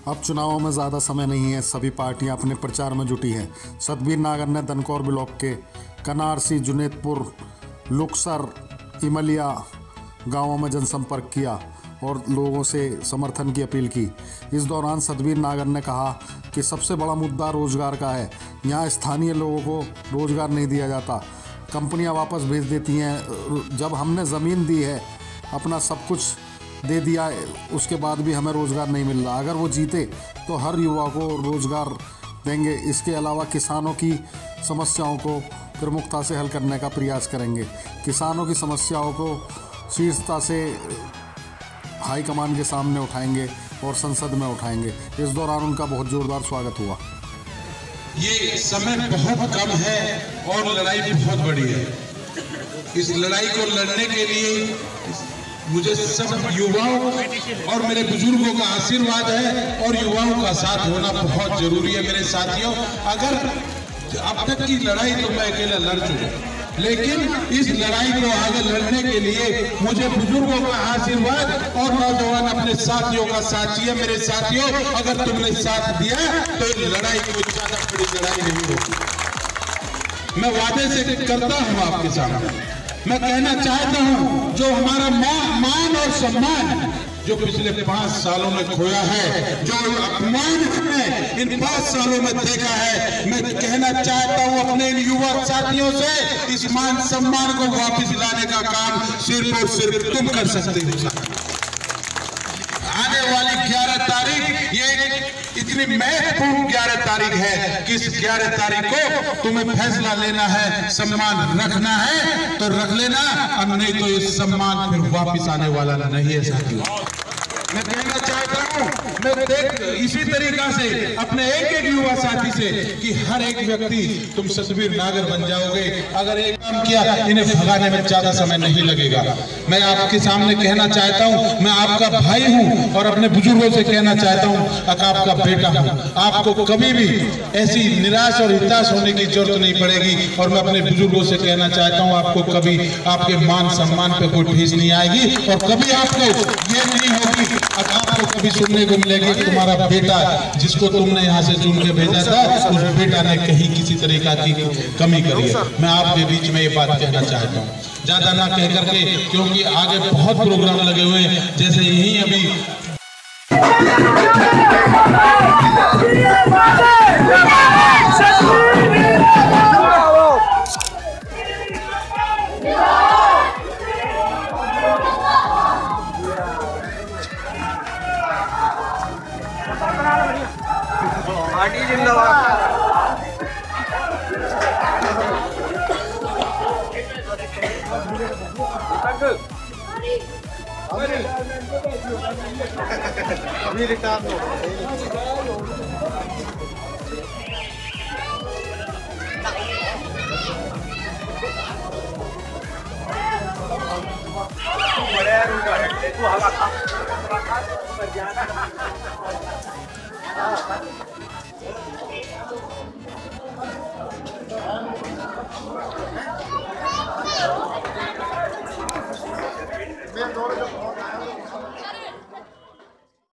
अब चुनावों में ज़्यादा समय नहीं है, सभी पार्टियां अपने प्रचार में जुटी हैं। सतबीर नागर ने दनकौर ब्लॉक के कनारसी, जुनेदपुर, लुक्सर, इमलिया गांवों में जनसंपर्क किया और लोगों से समर्थन की अपील की। इस दौरान सतबीर नागर ने कहा कि सबसे बड़ा मुद्दा रोजगार का है। यहाँ स्थानीय लोगों को रोजगार नहीं दिया जाता, कंपनियां वापस भेज देती हैं। जब हमने ज़मीन दी है, अपना सब कुछ दे दिया, उसके बाद भी हमें रोज़गार नहीं मिल रहा। अगर वो जीते तो हर युवा को रोज़गार देंगे। इसके अलावा किसानों की समस्याओं को प्रमुखता से हल करने का प्रयास करेंगे। किसानों की समस्याओं को शीर्षता से हाईकमान के सामने उठाएंगे और संसद में उठाएंगे। इस दौरान उनका बहुत जोरदार स्वागत हुआ। ये समय बहुत कम है और लड़ाई बहुत बड़ी है। इस लड़ाई को लड़ने के लिए मुझे सब युवाओं और मेरे बुजुर्गों का आशीर्वाद है और युवाओं का साथ होना बहुत जरूरी है। मेरे साथियों, अगर अब तक की लड़ाई तो मैं अकेला लड़ चुका, लेकिन इस लड़ाई को आगे लड़ने के लिए मुझे बुजुर्गों का आशीर्वाद और नौजवान अपने साथियों का साथ चाहिए। मेरे साथियों, अगर तुमने साथ दिया तो इस लड़ाई कोई ज्यादा बड़ी लड़ाई नहीं होगी। मैं वादे से करता हूं आपके सामने, मैं कहना चाहता हूं, जो हमारा मान और सम्मान जो पिछले 5 सालों में खोया है, जो अपमान हमने इन 5 सालों में देखा है, मैं कहना चाहता हूं अपने इन युवा साथियों से, इस मान सम्मान को वापस लाने का काम सिर्फ और सिर्फ तुम कर सकते हो। आने वाली 11 तारीख ये इतनी महत्वपूर्ण 11 तारीख है कि इस 11 तारीख को तुम्हें फैसला लेना है। सम्मान रखना है तो रख लेना, और नहीं तो ये सम्मान फिर वापस आने वाला नहीं है साथियों। मैं कहना चाहता हूं, मैं देख इसी तरीका से अपने एक युवा साथी से कि हर एक व्यक्ति तुम सतबीर नागर बन जाओगे। अगर एक काम किया, इन्हें भगाने में ज्यादा समय नहीं लगेगा। मैं आपके सामने कहना चाहता हूं, मैं आपका भाई हूं और अपने बुजुर्गों से कहना चाहता हूं, आपका बेटा हूं। आपको कभी भी ऐसी निराश और हताश होने की जरूरत नहीं पड़ेगी। और मैं अपने बुजुर्गों से कहना चाहता हूं, आपको कभी आपके मान सम्मान पे कोई ठेस नहीं आएगी और कभी आपको ये नहीं होगी, अब आपको कभी सुनने को मिलेगी तुम्हारा बेटा जिसको तुमने यहाँ से चुन के भेजा था, उस बेटा ने कहीं किसी तरीका की कमी करी है। मैं आपके बीच में ये बात कहना चाहता हूँ, ज्यादा ना कह करके, क्योंकि आगे बहुत प्रोग्राम लगे हुए हैं। जैसे यही अभी